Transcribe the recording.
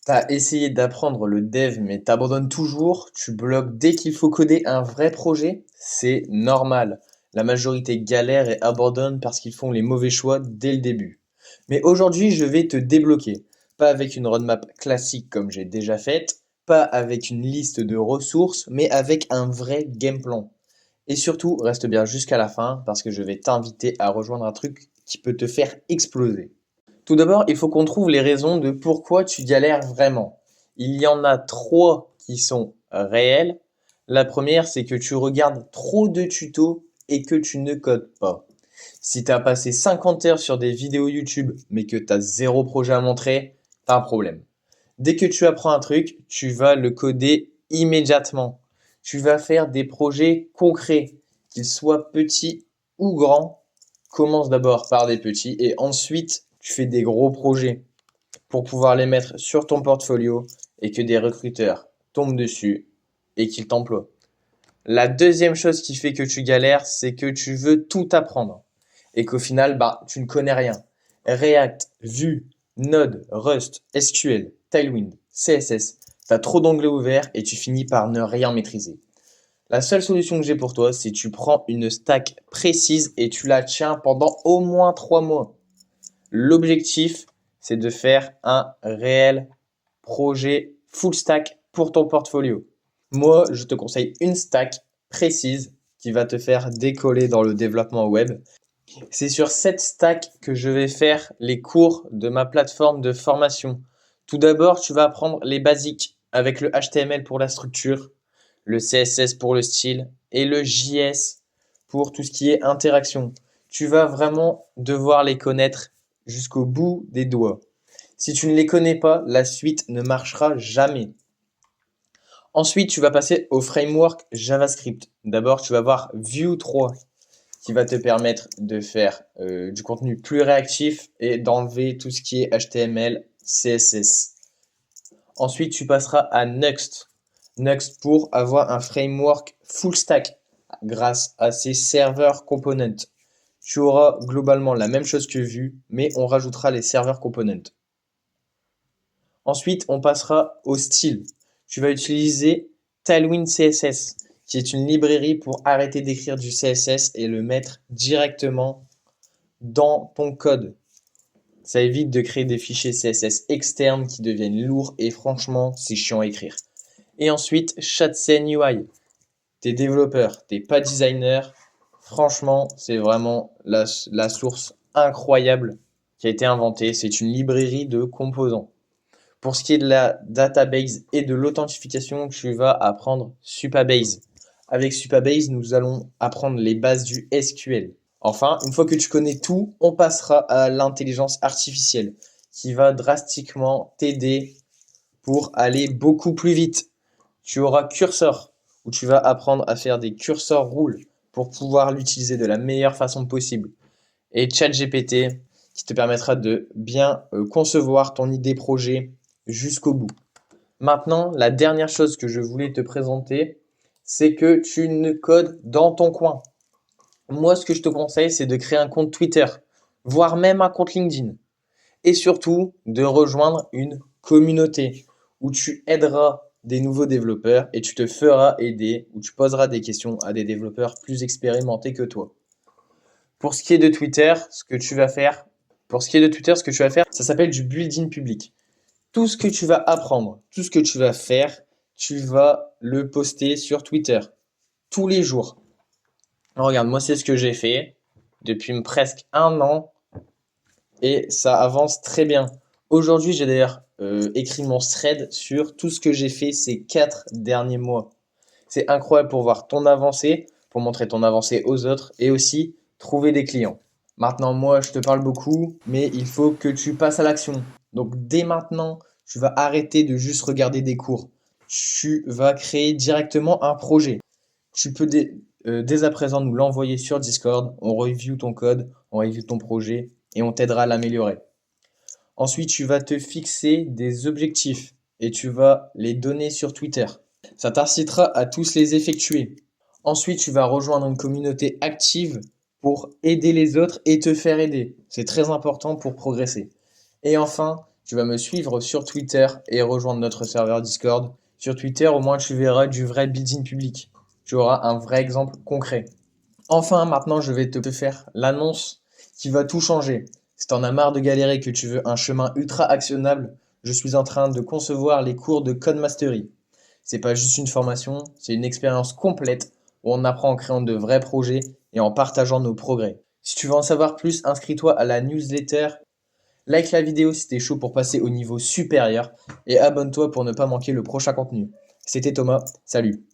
T'as essayé d'apprendre le dev mais t'abandonnes toujours, tu bloques dès qu'il faut coder un vrai projet, c'est normal. La majorité galère et abandonne parce qu'ils font les mauvais choix dès le début. Mais aujourd'hui, je vais te débloquer. Pas avec une roadmap classique comme j'ai déjà faite, pas avec une liste de ressources, mais avec un vrai game plan. Et surtout, reste bien jusqu'à la fin parce que je vais t'inviter à rejoindre un truc qui peut te faire exploser. Tout d'abord, il faut qu'on trouve les raisons de pourquoi tu galères vraiment. Il y en a trois qui sont réelles. La première, c'est que tu regardes trop de tutos et que tu ne codes pas. Si tu as passé 50 heures sur des vidéos YouTube mais que tu as zéro projet à montrer, t'as un problème. Dès que tu apprends un truc, tu vas le coder immédiatement. Tu vas faire des projets concrets, qu'ils soient petits ou grands. Commence d'abord par des petits et ensuite tu fais des gros projets pour pouvoir les mettre sur ton portfolio et que des recruteurs tombent dessus et qu'ils t'emploient. La deuxième chose qui fait que tu galères, c'est que tu veux tout apprendre et qu'au final, tu ne connais rien. React, Vue, Node, Rust, SQL, Tailwind, CSS, t'as trop d'onglets ouverts et tu finis par ne rien maîtriser. La seule solution que j'ai pour toi, c'est que tu prends une stack précise et tu la tiens pendant au moins 3 mois. L'objectif, c'est de faire un réel projet full stack pour ton portfolio. Moi, je te conseille une stack précise qui va te faire décoller dans le développement web. C'est sur cette stack que je vais faire les cours de ma plateforme de formation. Tout d'abord, tu vas apprendre les basiques avec le HTML pour la structure, le CSS pour le style et le JS pour tout ce qui est interaction. Tu vas vraiment devoir les connaître jusqu'au bout des doigts. Si tu ne les connais pas, la suite ne marchera jamais. Ensuite, tu vas passer au framework JavaScript. D'abord, tu vas voir Vue 3 qui va te permettre de faire du contenu plus réactif et d'enlever tout ce qui est HTML, CSS. Ensuite, tu passeras à Next. Next pour avoir un framework full stack grâce à ses serveurs components. Tu auras globalement la même chose que Vue, mais on rajoutera les serveurs components. Ensuite, on passera au style. Tu vas utiliser Tailwind CSS, qui est une librairie pour arrêter d'écrire du CSS et le mettre directement dans ton code. Ça évite de créer des fichiers CSS externes qui deviennent lourds et franchement, c'est chiant à écrire. Et ensuite, Chatsen UI. T'es développeur, t'es pas designer. Franchement, c'est vraiment la source incroyable qui a été inventée. C'est une librairie de composants. Pour ce qui est de la database et de l'authentification, tu vas apprendre Supabase. Avec Supabase, nous allons apprendre les bases du SQL. Enfin, une fois que tu connais tout, on passera à l'intelligence artificielle qui va drastiquement t'aider pour aller beaucoup plus vite. Tu auras Cursor où tu vas apprendre à faire des cursor rules pour pouvoir l'utiliser de la meilleure façon possible. Et ChatGPT qui te permettra de bien concevoir ton idée projet jusqu'au bout. Maintenant, la dernière chose que je voulais te présenter, c'est que tu ne codes dans ton coin. Moi, ce que je te conseille, c'est de créer un compte Twitter, voire même un compte LinkedIn. Et surtout, de rejoindre une communauté où tu aideras des nouveaux développeurs et tu te feras aider, où tu poseras des questions à des développeurs plus expérimentés que toi. Pour ce qui est de Twitter, ce que tu vas faire, ça s'appelle du building public. Tout ce que tu vas apprendre, tout ce que tu vas faire, tu vas le poster sur Twitter tous les jours. Regarde, moi, c'est ce que j'ai fait depuis presque un an et ça avance très bien. Aujourd'hui, j'ai d'ailleurs écrit mon thread sur tout ce que j'ai fait ces 4 derniers mois. C'est incroyable pour voir ton avancée, pour montrer ton avancée aux autres et aussi trouver des clients. Maintenant, moi, je te parle beaucoup, mais il faut que tu passes à l'action. Donc, dès maintenant, tu vas arrêter de juste regarder des cours. Tu vas créer directement un projet. Tu peux dès à présent nous l'envoyer sur Discord. On review ton code, on review ton projet et on t'aidera à l'améliorer. Ensuite, tu vas te fixer des objectifs et tu vas les donner sur Twitter. Ça t'incitera à tous les effectuer. Ensuite, tu vas rejoindre une communauté active pour aider les autres et te faire aider. C'est très important pour progresser. Et enfin, Tu vas me suivre sur Twitter et rejoindre notre serveur Discord. Sur Twitter, au moins, tu verras du vrai build-in public. Tu auras un vrai exemple concret. Enfin, maintenant, je vais te faire l'annonce qui va tout changer. Si t'en as marre de galérer et que tu veux un chemin ultra actionnable, je suis en train de concevoir les cours de Code Mastery. C'est pas juste une formation, c'est une expérience complète où on apprend en créant de vrais projets et en partageant nos progrès. Si tu veux en savoir plus, inscris-toi à la newsletter, like la vidéo si t'es chaud pour passer au niveau supérieur et abonne-toi pour ne pas manquer le prochain contenu. C'était Thomas, salut!